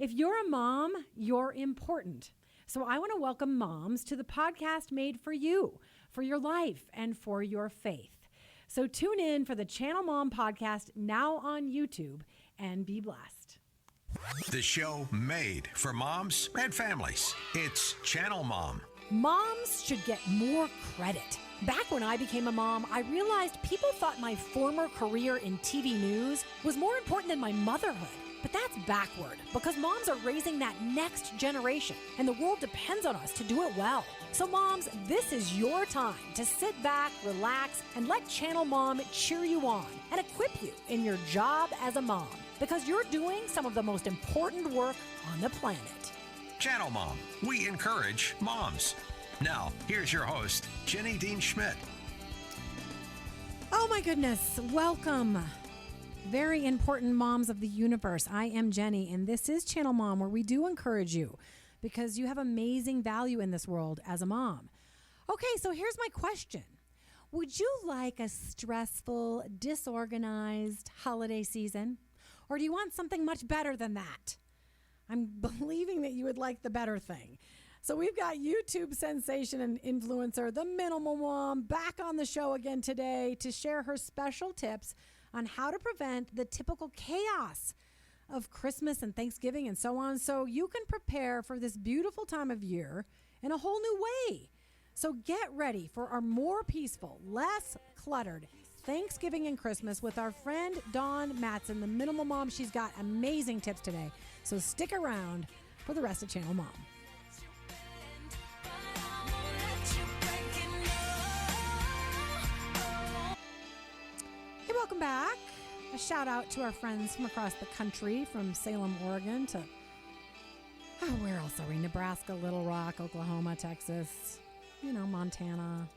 If you're a mom, you're important. So I want to welcome moms to the podcast made for you, for your life, and for your faith. So tune in for the Channel Mom Podcast now on YouTube and be blessed. The show made for moms and families. It's Channel Mom. Moms should get more credit. Back when I became a mom, I realized people thought my former career in TV news was more important than my motherhood. But that's backward because moms are raising that next generation and the world depends on us to do it well. So moms, this is your time to sit back, relax, and let Channel Mom cheer you on and equip you in your job as a mom because you're doing some of the most important work on the planet. Channel Mom. We encourage moms. Now, here's your host, Jenny Dean Schmidt. Oh my goodness. Welcome. Very important moms of the universe. I am Jenny, and this is Channel Mom, where we do encourage you because you have amazing value in this world as a mom. Okay, so here's my question. Would you like a stressful, disorganized holiday season? Or do you want something much better than that? I'm believing that you would like the better thing. So we've got YouTube sensation and influencer, the Minimal Mom, back on the show again today to share her special tips on how to prevent the typical chaos of Christmas and Thanksgiving and so on, so you can prepare for this beautiful time of year in a whole new way. So get ready for our more peaceful, less cluttered Thanksgiving and Christmas with our friend Dawn Matson, the Minimal Mom. She's got amazing tips today, so stick around for the rest of Channel Mom. Welcome back. A shout out to our friends from across the country, from Salem, Oregon to, where else are we? Nebraska, Little Rock, Oklahoma, Texas, Montana.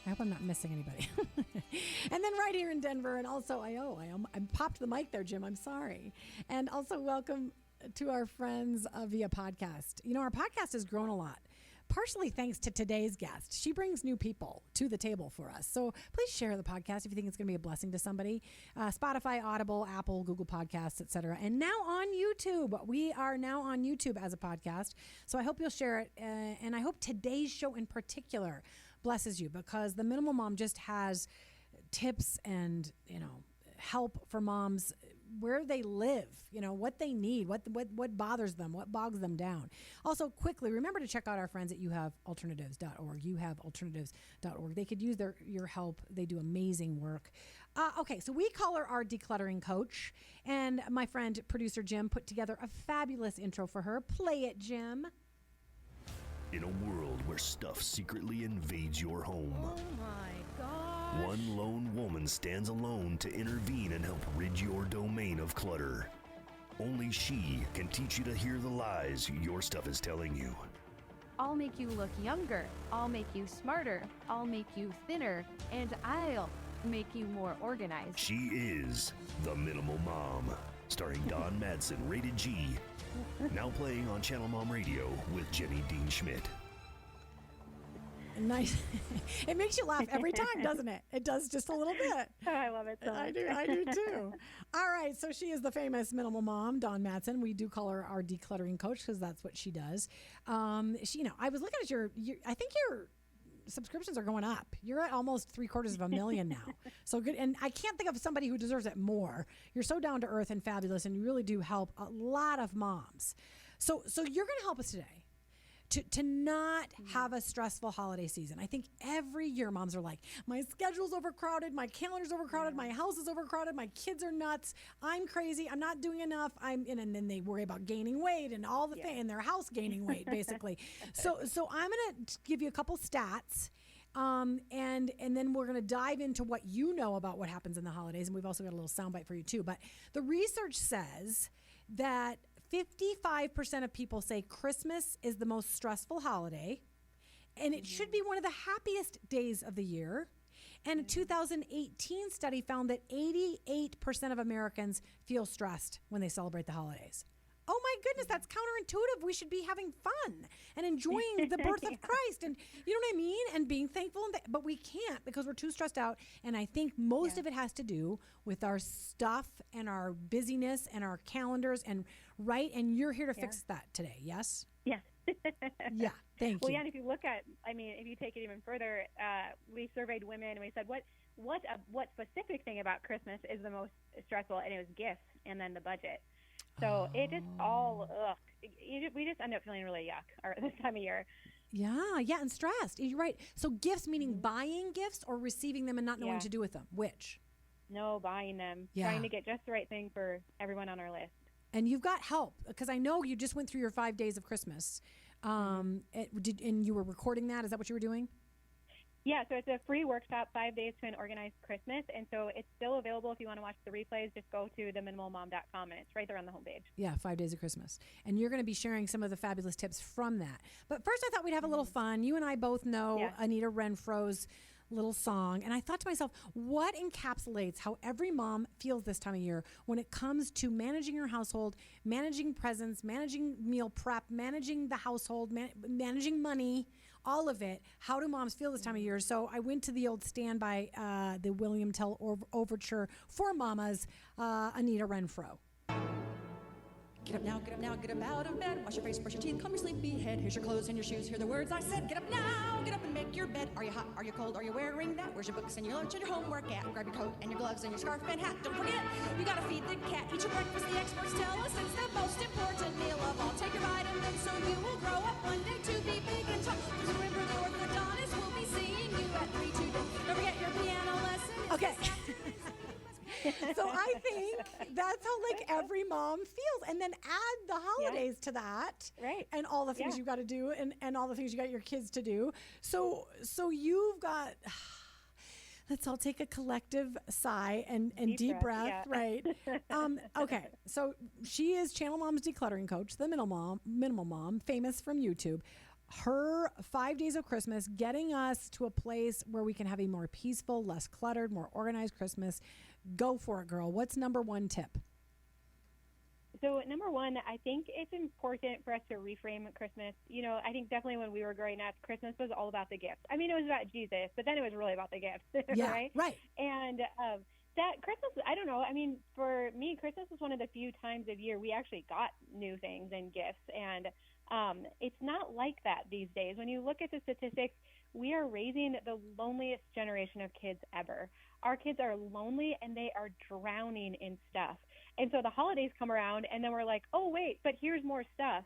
I hope I'm not missing anybody. And then right here in Denver, and also I popped the mic there, Jim. I'm sorry. And also welcome to our friends via podcast. Our podcast has grown a lot. Partially thanks to today's guest. She brings new people to the table for us. So please share the podcast if you think it's going to be a blessing to somebody. Spotify, Audible, Apple, Google Podcasts, etc. And now on YouTube. We are now on YouTube as a podcast. So I hope you'll share it. And I hope today's show in particular blesses you because the Minimal Mom just has tips and, help for moms where they live, what they need, what bothers them, what bogs them down. Also, quickly, remember to check out our friends at youhavealternatives.org, youhavealternatives.org. They could use your help. They do amazing work. Okay, so we call her our decluttering coach, and my friend, producer Jim, put together a fabulous intro for her. Play it, Jim. In a world where stuff secretly invades your home. Oh my God. One lone woman stands alone to intervene and help rid your domain of clutter. Only she can teach you to hear the lies your stuff is telling you. I'll make you look younger. I'll make you smarter. I'll make you thinner. And I'll make you more organized. She is the Minimal Mom. Starring Dawn Matson, rated G. Now playing on Channel Mom Radio with Jenny Dean Schmidt. Nice. It makes you laugh every time, doesn't it? It does just a little bit. I love it so much. I do too. All right. So she is the famous Minimal Mom, Dawn Matson. We do call her our decluttering coach because that's what she does. I was looking at your I think your subscriptions are going up. You're at almost 750,000 now. So good. And I can't think of somebody who deserves it more. You're so down to earth and fabulous, and you really do help a lot of moms. So you're going to help us today to not have a stressful holiday season. I think every year moms are like, my schedule's overcrowded, my calendar's overcrowded, my house is overcrowded, my kids are nuts, I'm crazy, I'm not doing enough, and then they worry about gaining weight and all the thing, and their house gaining weight, basically. So I'm going to give you a couple stats. And then we're going to dive into what you know about what happens in the holidays. And we've also got a little soundbite for you too. But the research says that 55% of people say Christmas is the most stressful holiday, and it should be one of the happiest days of the year. And a 2018 study found that 88% of Americans feel stressed when they celebrate the holidays. Oh my goodness, that's counterintuitive. We should be having fun and enjoying the birth of Christ, and you know what I mean, and being thankful. But we can't because we're too stressed out. And I think most of it has to do with our stuff and our busyness and our calendars. And you're here to fix that today. Yes. Yes. Yeah. Thank you. Well, yeah. And if you look at, if you take it even further, we surveyed women and we said, what specific thing about Christmas is the most stressful? And it was gifts and then the budget. So it is all, we just end up feeling really yuck this time of year. Yeah, and stressed. You're right. So gifts, meaning buying gifts or receiving them and not knowing what to do with them? Which? No, buying them. Yeah. Trying to get just the right thing for everyone on our list. And you've got help, because I know you just went through your 5 days of Christmas. And you were recording that? Is that what you were doing? Yeah, so it's a free workshop, 5 days to an organized Christmas. And so it's still available if you want to watch the replays. Just go to theminimalmom.com, and it's right there on the homepage. Yeah, 5 days of Christmas. And you're going to be sharing some of the fabulous tips from that. But first, I thought we'd have a little fun. You and I both know Anita Renfro's little song. And I thought to myself, what encapsulates how every mom feels this time of year when it comes to managing your household, managing presents, managing meal prep, managing the household, managing money, all of it. How do moms feel this time of year? So I went to the old standby, the William Tell Overture for Mamas, Anita Renfro. Get up now, get up out of bed. Wash your face, brush your teeth, comb your sleepy head. Here's your clothes and your shoes. Hear the words I said. Get up now, get up and make your bed. Are you hot? Are you cold? Are you wearing that? Where's your books and your lunch and your homework at? Grab your coat and your gloves and your scarf and hat. Don't forget, you gotta feed the cat. Eat your breakfast, the experts tell us it's the most important meal of all. Take your vitamins so you will grow up one day to be big and tall. Please remember the orthodontist will be seeing you at 3 today. Don't forget your piano lesson. Okay. So I think that's how every mom feels. And then add the holidays to that. Right. And all the things you've got to do and all the things you got your kids to do. So you've got, let's all take a collective sigh and deep breath. Right. Okay. So she is Channel Mom's decluttering coach, the minimal mom, famous from YouTube. Her 5 days of Christmas, getting us to a place where we can have a more peaceful, less cluttered, more organized Christmas. Go for it, girl. What's number one tip? So number one, I think it's important for us to reframe Christmas. I think definitely when we were growing up, Christmas was all about the gifts. It was about Jesus, but then it was really about the gifts, yeah, right? And that Christmas, I don't know. For me, Christmas was one of the few times of year we actually got new things and gifts. And it's not like that these days. When you look at the statistics, we are raising the loneliest generation of kids ever. Our kids are lonely and they are drowning in stuff. And so the holidays come around and then we're like, oh, wait, but here's more stuff.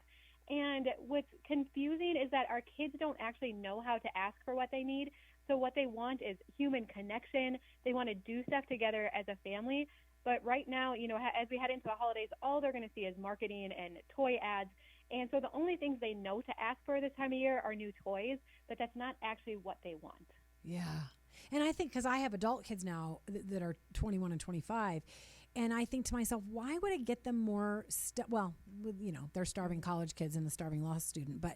And what's confusing is that our kids don't actually know how to ask for what they need. So what they want is human connection. They want to do stuff together as a family. But right now, as we head into the holidays, all they're going to see is marketing and toy ads. And so the only things they know to ask for this time of year are new toys, but that's not actually what they want. Yeah. And I think because I have adult kids now that are 21 and 25, and I think to myself, why would I get them more stuff? Well, they're starving college kids and the starving law student, but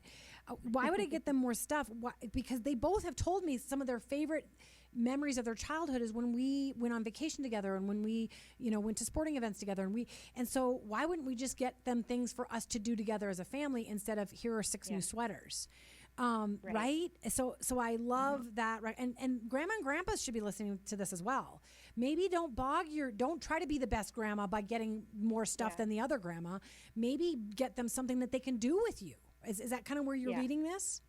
why would I get them more stuff? Why? Because they both have told me some of their favorite memories of their childhood is when we went on vacation together and when we, went to sporting events together. And so why wouldn't we just get them things for us to do together as a family instead of here are 6 new sweaters? Right. So I love that. Right. And grandma and grandpa should be listening to this as well. Maybe don't try to be the best grandma by getting more stuff than the other grandma. Maybe get them something that they can do with you. Is that kind of where you're reading this?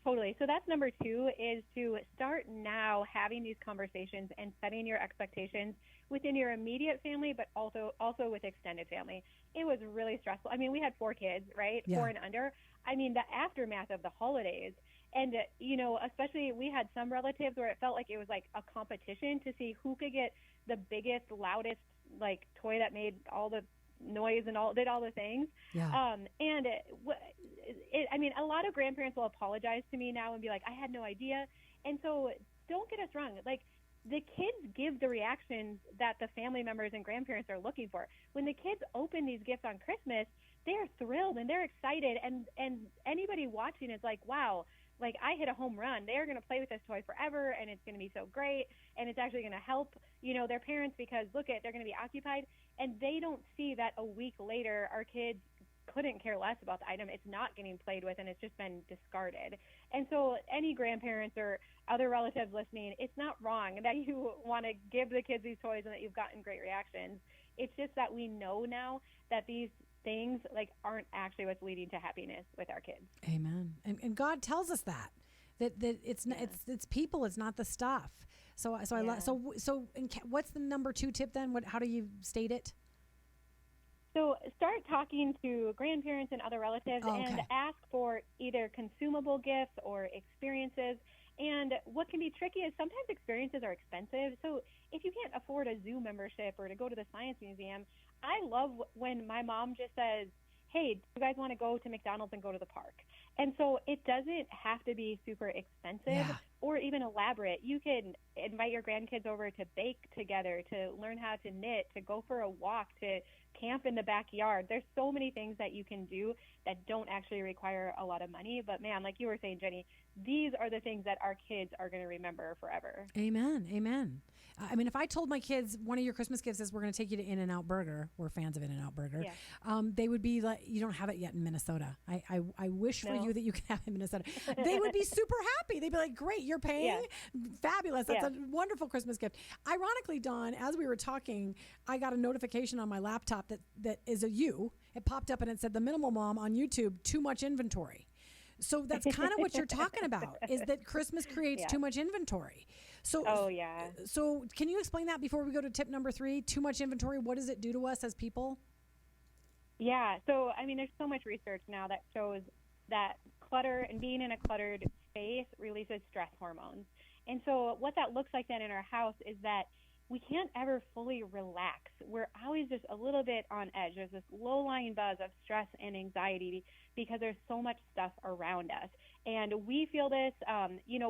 Totally. So that's number 2, is to start now having these conversations and setting your expectations within your immediate family, but also with extended family. It was really stressful. We had 4 kids, right? Yeah. 4 and under. The aftermath of the holidays. And, especially we had some relatives where it felt like it was like a competition to see who could get the biggest, loudest, toy that made all the noise and did all the things. Yeah. A lot of grandparents will apologize to me now and be like, I had no idea. And so don't get us wrong. The kids give the reactions that the family members and grandparents are looking for. When the kids open these gifts on Christmas, they're thrilled and they're excited. And anybody watching is like, wow, I hit a home run. They're going to play with this toy forever, and it's going to be so great. And it's actually going to help, their parents because, they're going to be occupied. And they don't see that a week later our kids couldn't care less about the item. It's not getting played with, and it's just been discarded. And so any grandparents or other relatives listening, it's not wrong that you want to give the kids these toys and that you've gotten great reactions. It's just that we know now that these things like aren't actually what's leading to happiness with our kids. Amen. And God tells us that it's not, it's people, it's not the stuff. So I love, what's the number 2 tip then? How do you state it? So start talking to grandparents and other relatives and ask for either consumable gifts or experiences. And what can be tricky is sometimes experiences are expensive. So if you can't afford a zoo membership or to go to the science museum, I love when my mom just says, hey, do you guys want to go to McDonald's and go to the park? And so it doesn't have to be super expensive or even elaborate. You can invite your grandkids over to bake together, to learn how to knit, to go for a walk, to camp in the backyard. There's so many things that you can do that don't actually require a lot of money. But man, like you were saying, Jenny, these are the things that our kids are going to remember forever. Amen. Amen. I mean, if I told my kids one of your Christmas gifts is we're going to take you to In-N-Out Burger, we're fans of In-N-Out Burger, they would be like, you don't have it yet in Minnesota. I wish for you that you could have it in Minnesota. They would be super happy. They'd be like, great, you're paying? Fabulous. That's a wonderful Christmas gift. Ironically, Dawn, as we were talking, I got a notification on my laptop that is a you. It popped up and it said, the Minimal Mom on YouTube, too much inventory. So that's kind of what you're talking about, is that Christmas creates too much inventory. So, so can you explain that before we go to tip number 3? Too much inventory, what does it do to us as people? Yeah. So, I mean, there's so much research now that shows that clutter and being in a cluttered space releases stress hormones. And so what that looks like then in our house is that we can't ever fully relax. We're always just a little bit on edge. There's this low-lying buzz of stress and anxiety because there's so much stuff around us. And we feel this,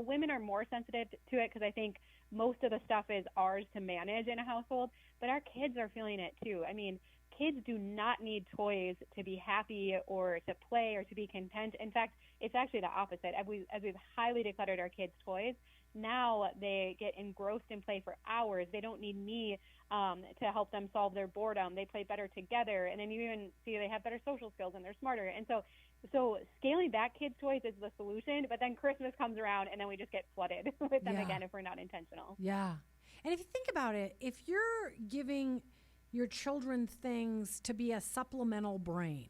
women are more sensitive to it because I think most of the stuff is ours to manage in a household, but our kids are feeling it too. I mean, kids do not need toys to be happy or to play or to be content. In fact, it's actually the opposite. As we've highly decluttered our kids' toys, now they get engrossed in play for hours. They don't need me to help them solve their boredom. They play better together, and then you even see they have better social skills and they're smarter. And so scaling back kids' toys is the solution, but then Christmas comes around and then we just get flooded with them again if we're not intentional. Yeah. And if you think about it, if you're giving your children things to be a supplemental brain,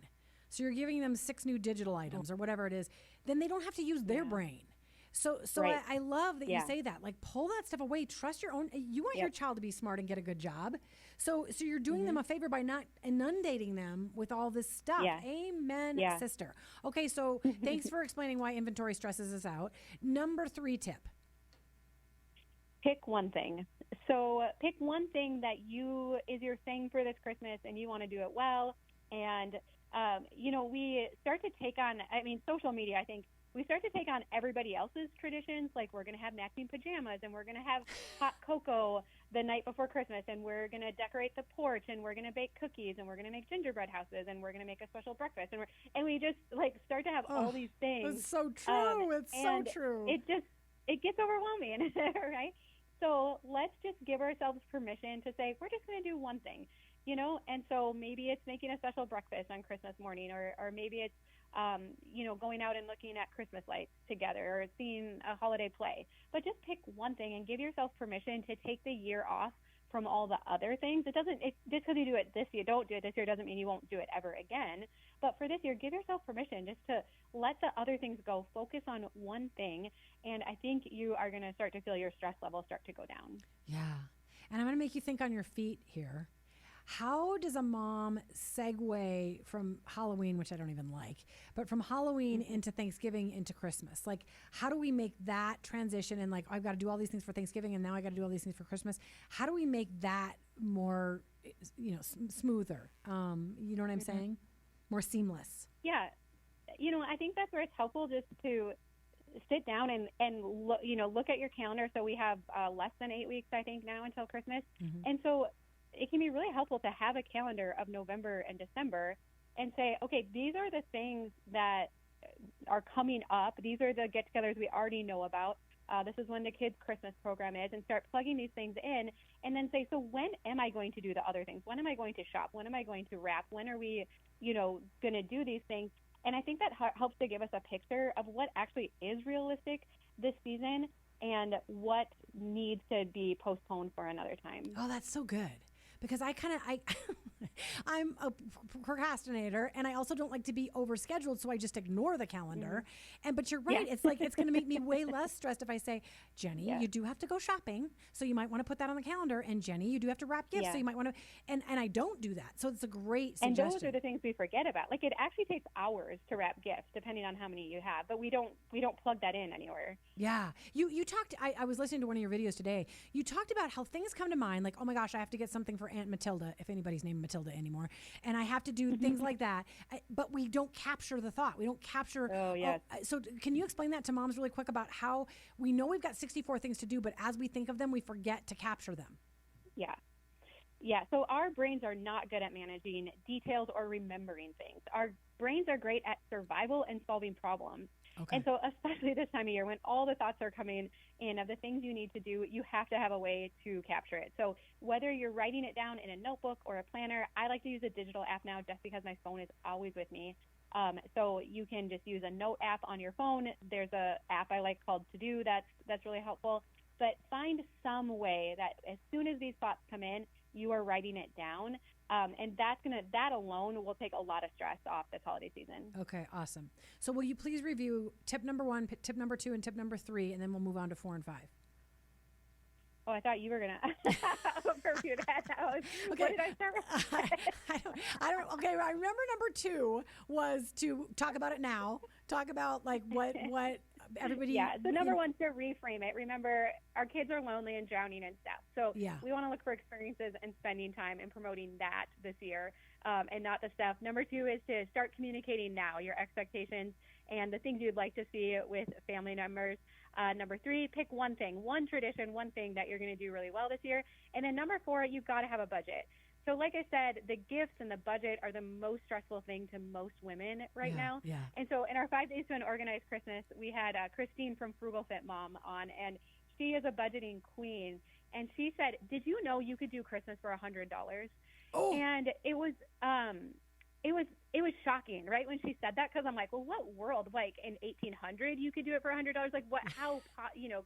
so you're giving them 6 new digital items or whatever it is, then they don't have to use their brain. So right. I love that you say that. Like, pull that stuff away. Trust your own. You want your child to be smart and get a good job. So you're doing them a favor by not inundating them with all this stuff. Yeah. Amen, sister. Okay, so thanks for explaining why inventory stresses us out. Number 3 tip. Pick one thing. So pick one thing that is your thing for this Christmas and you want to do it well. And, we start to take on, social media, I think, we start to take on everybody else's traditions, like we're going to have matching pajamas and we're going to have hot cocoa the night before Christmas and we're going to decorate the porch and we're going to bake cookies and we're going to make gingerbread houses and we're going to make a special breakfast. And we just start to have all these things. It's so true. It's so true. It gets overwhelming, right? So let's just give ourselves permission to say, we're just going to do one thing, and so maybe it's making a special breakfast on Christmas morning, or maybe it's, going out and looking at Christmas lights together or seeing a holiday play. But just pick one thing and give yourself permission to take the year off from all the other things. Just because you do it this year, don't do it this year doesn't mean you won't do it ever again. But for this year, give yourself permission just to let the other things go. Focus on one thing. And I think you are going to start to feel your stress level start to go down. Yeah. And I'm going to make you think on your feet here. How does a mom segue from Halloween, which I don't even like, but from Halloween into Thanksgiving into Christmas? Like, how do we make that transition? And like, I've got to do all these things for Thanksgiving and now I got to do all these things for Christmas. How do we make that more, smoother? You know what I'm saying? More seamless. Yeah. I think that's where it's helpful just to sit down and look at your calendar. So we have less than 8 weeks, I think, now until Christmas. Mm-hmm. And so it can be really helpful to have a calendar of November and December and say, okay, these are the things that are coming up. These are the get-togethers we already know about. This is when the kids' Christmas program is, and start plugging these things in, and then say, so when am I going to do the other things? When am I going to shop? When am I going to wrap? When are we, going to do these things? And I think that helps to give us a picture of what actually is realistic this season and what needs to be postponed for another time. Oh, that's so good. Because I'm a procrastinator, and I also don't like to be overscheduled, so I just ignore the calendar. But you're right. It's like it's going to make me way less stressed if I say, Jenny, you do have to go shopping, so you might want to put that on the calendar. And Jenny, you do have to wrap gifts, so you might want to. And I don't do that, so it's a great suggestion. And those are the things we forget about. Like, it actually takes hours to wrap gifts, depending on how many you have. But we don't plug that in anywhere. Yeah, you talked. I was listening to one of your videos today. You talked about how things come to mind, like, oh my gosh, I have to get something for Aunt Matilda, if anybody's named Matilda anymore, and I have to do things like that. But we don't capture the thought. We don't capture. Oh, yes. So can you explain that to moms really quick about how we know we've got 64 things to do, but as we think of them, we forget to capture them? Yeah. So our brains are not good at managing details or remembering things. Our brains are great at survival and solving problems. Okay. And so especially this time of year when all the thoughts are coming in of the things you need to do, you have to have a way to capture it. So whether you're writing it down in a notebook or a planner, I like to use a digital app now just because my phone is always with me. So you can just use a note app on your phone. There's a app I like called To Do that's really helpful. But find some way that as soon as these thoughts come in, you are writing it down. And that alone will take a lot of stress off this holiday season. Okay, awesome. So will you please review tip number 1, tip number 2, and tip number 3, and then we'll move on to 4 and 5. Oh, I thought you were gonna review that. Okay. What did I start with? I don't. Okay, I remember number 2 was to talk about it now. Talk about like what everybody. Yeah. So number 1, to reframe it. Remember, our kids are lonely and drowning in stuff. So we want to look for experiences and spending time and promoting that this year, and not the stuff. Number 2 is to start communicating now your expectations and the things you'd like to see with family members. Number 3, pick one thing, one tradition, one thing that you're going to do really well this year. And then number 4, you've got to have a budget. So like I said, the gifts and the budget are the most stressful thing to most women right now. Yeah. And so in our 5 Days to an Organized Christmas, we had Christine from Frugal Fit Mom on, and she is a budgeting queen. And she said, did you know you could do Christmas for $100? Oh. And it was shocking, right, when she said that, because I'm like, well, what world, like in 1800 you could do it for $100? Like, what? How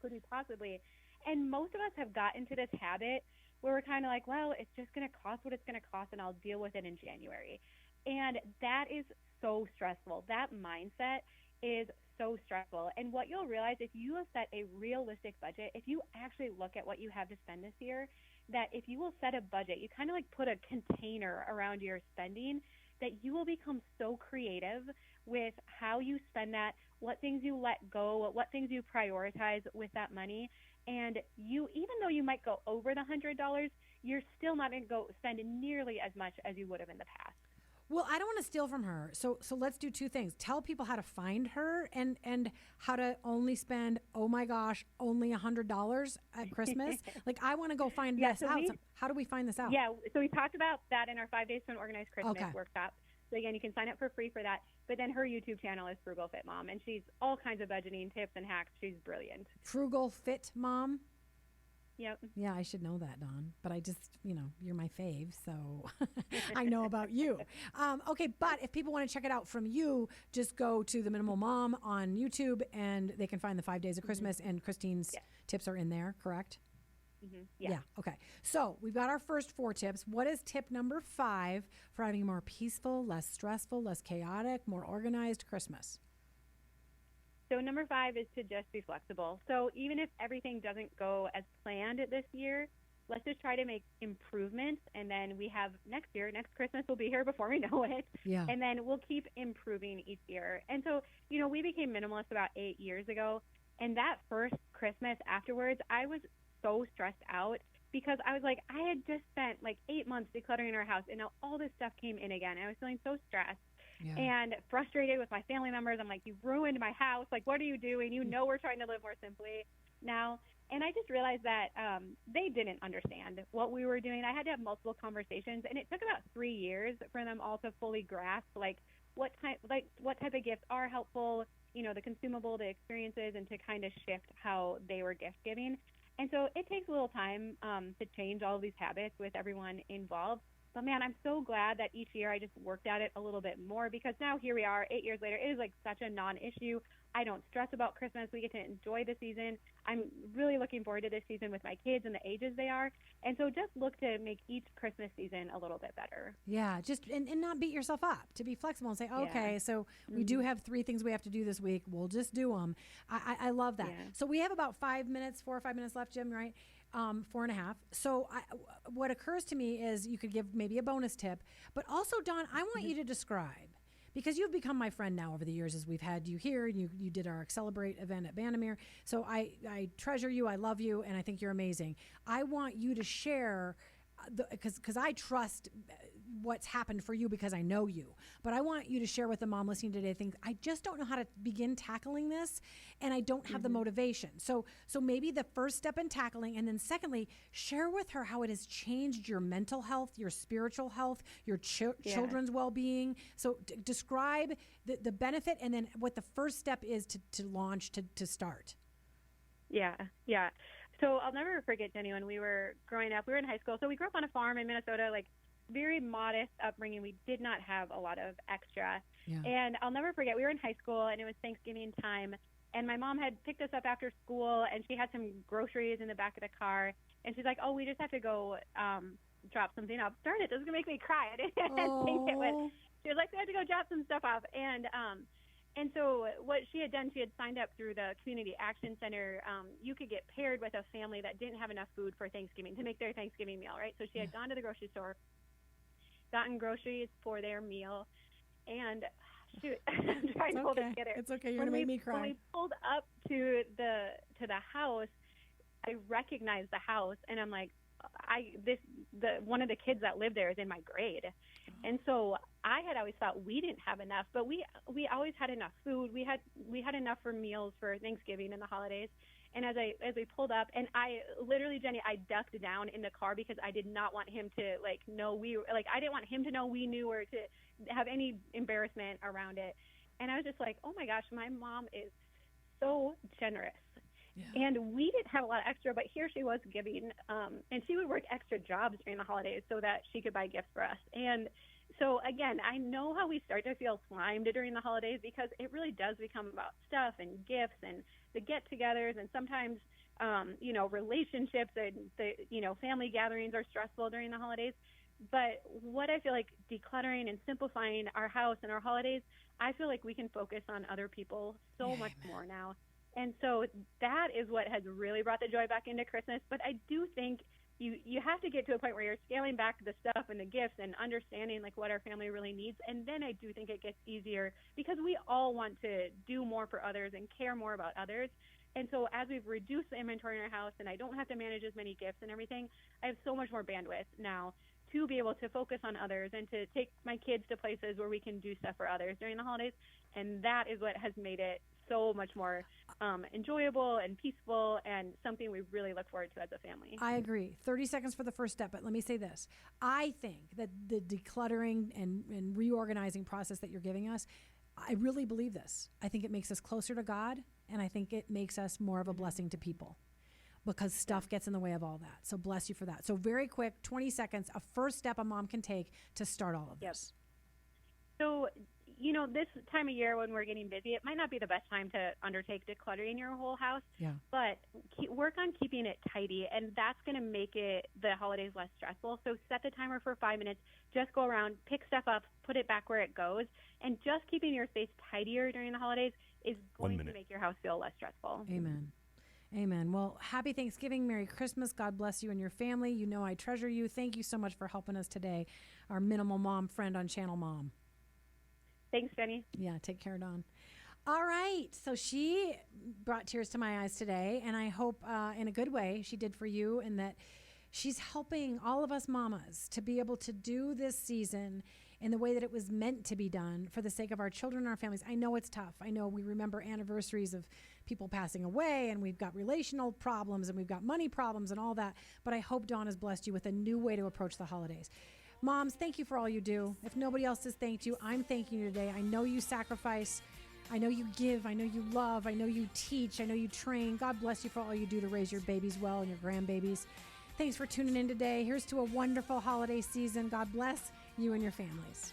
could we possibly? And most of us have gotten to this habit where we're kind of like, well, it's just going to cost what it's going to cost, and I'll deal with it in January. And that is so stressful. That mindset is so stressful. And what you'll realize, if you have set a realistic budget, if you actually look at what you have to spend this year, that if you will set a budget, you kind of like put a container around your spending, that you will become so creative with how you spend that, what things you let go, what things you prioritize with that money. And you, even though you might go over the $100, you're still not going to go spend nearly as much as you would have in the past. Well, I don't want to steal from her. So let's do 2 things. Tell people how to find her and how to only spend, oh my gosh, only $100 at Christmas. Like, I want to go find this out. So how do we find this out? Yeah, so we talked about that in our 5 Days to an Organized Christmas workshop. So again, you can sign up for free for that. But then her YouTube channel is Frugal Fit Mom, and she's all kinds of budgeting tips and hacks. She's brilliant. Frugal Fit Mom? Yep. Yeah, I should know that, Dawn. But I just, you're my fave, so I know about you. Okay, but if people want to check it out from you, just go to The Minimal Mom on YouTube, and they can find the 5 Days of Christmas, and Christine's tips are in there, correct? Mm-hmm. Yeah. Okay. So we've got our first 4 tips. What is tip number 5 for having a more peaceful, less stressful, less chaotic, more organized Christmas? So number 5 is to just be flexible. So even if everything doesn't go as planned this year, let's just try to make improvements. And then we have next Christmas will be here before we know it. Yeah. And then we'll keep improving each year. And so, we became minimalists about 8 years ago. And that first Christmas afterwards, I was so stressed out because I was like, I had just spent like 8 months decluttering our house, and now all this stuff came in again. I was feeling so stressed and frustrated with my family members. I'm like, you ruined my house. Like, what are you doing? We're trying to live more simply now. And I just realized that they didn't understand what we were doing. I had to have multiple conversations, and it took about 3 years for them all to fully grasp, like, what type type of gifts are helpful, the consumable, the experiences, and to kind of shift how they were gift giving. And so it takes a little time to change all of these habits with everyone involved. But man, I'm so glad that each year I just worked at it a little bit more, because now here we are 8 years later. It is like such a non-issue. I don't stress about Christmas. We get to enjoy the season. I'm really looking forward to this season with my kids and the ages they are. And so just look to make each Christmas season a little bit better. Yeah, just and not beat yourself up, to be flexible and say, okay, so we do have 3 things we have to do this week. We'll just do them. I love that. Yeah. So we have about 4 or 5 minutes left, Jim, right? 4.5. So what occurs to me is you could give maybe a bonus tip, but also, Dawn, I want you to describe, because you've become my friend now over the years as we've had you here. You did our Celebrate event at Bandamere. So I treasure you. I love you. And I think you're amazing. I want you to share, because I trust what's happened for you because I know you. But I want you to share with the mom listening today things. I just don't know how to begin tackling this, and I don't have the motivation. So maybe the first step in tackling, and then secondly, share with her how it has changed your mental health, your spiritual health, your children's well-being. So describe the benefit, and then what the first step is to launch, to start. Yeah. So I'll never forget, Jenny, when we were growing up, we were in high school. So we grew up on a farm in Minnesota, like very modest upbringing. We did not have a lot of extra. Yeah. And I'll never forget, we were in high school and it was Thanksgiving time. And my mom had picked us up after school and she had some groceries in the back of the car. And she's like, oh, we just have to go drop something off. Darn it, this is going to make me cry. I didn't think it would. She was like, we have to go drop some stuff off. And so what she had done, she had signed up through the Community Action Center. You could get paired with a family that didn't have enough food for Thanksgiving to make their Thanksgiving meal, right? So she had gone to the grocery store, gotten groceries for their meal, and shoot, I'm trying to hold it together. It's okay. You're going to make me cry. When we pulled up to the house, I recognized the house, and I'm like, one of the kids that lived there is in my grade. And so I had always thought we didn't have enough, but we always had enough food. We had enough for meals for Thanksgiving and the holidays. And as we pulled up, and I literally, Jenny, I ducked down in the car because I did not want him to know I didn't want him to know we knew, or to have any embarrassment around it. And I was just like, oh my gosh, my mom is so generous. Yeah. And we didn't have a lot of extra, but here she was giving, and she would work extra jobs during the holidays so that she could buy gifts for us. And so, again, I know how we start to feel slimed during the holidays, because it really does become about stuff and gifts and the get-togethers, and sometimes, relationships and family gatherings are stressful during the holidays. But what I feel like decluttering and simplifying our house and our holidays, I feel like we can focus on other people so much more now. And so that is what has really brought the joy back into Christmas. But I do think you have to get to a point where you're scaling back the stuff and the gifts and understanding what our family really needs. And then I do think it gets easier, because we all want to do more for others and care more about others. And so as we've reduced the inventory in our house and I don't have to manage as many gifts and everything, I have so much more bandwidth now to be able to focus on others and to take my kids to places where we can do stuff for others during the holidays. And that is what has made it so much more enjoyable and peaceful, and something we really look forward to as a family. I agree. 30 seconds for the first step, but let me say this. I think that the decluttering and reorganizing process that you're giving us, I really believe this. I think it makes us closer to God, and I think it makes us more of a blessing to people, because stuff gets in the way of all that. So bless you for that. So very quick, 20 seconds, a first step a mom can take to start all of this. So, this time of year when we're getting busy, it might not be the best time to undertake decluttering your whole house, but work on keeping it tidy, and that's going to make the holidays less stressful. So set the timer for 5 minutes, just go around, pick stuff up, put it back where it goes, and just keeping your space tidier during the holidays is going to make your house feel less stressful. Amen. Amen. Well, happy Thanksgiving. Merry Christmas. God bless you and your family. You know I treasure you. Thank you so much for helping us today, our minimal mom friend on Channel Mom. Thanks, Jenny. Yeah, take care, Dawn. All right. So she brought tears to my eyes today, and I hope in a good way she did for you, and that she's helping all of us mamas to be able to do this season in the way that it was meant to be done for the sake of our children and our families. I know it's tough. I know we remember anniversaries of people passing away, and we've got relational problems, and we've got money problems and all that. But I hope Dawn has blessed you with a new way to approach the holidays. Moms, thank you for all you do. If nobody else has thanked you, I'm thanking you today. I know you sacrifice. I know you give. I know you love. I know you teach. I know you train. God bless you for all you do to raise your babies well and your grandbabies. Thanks for tuning in today. Here's to a wonderful holiday season. God bless you and your families.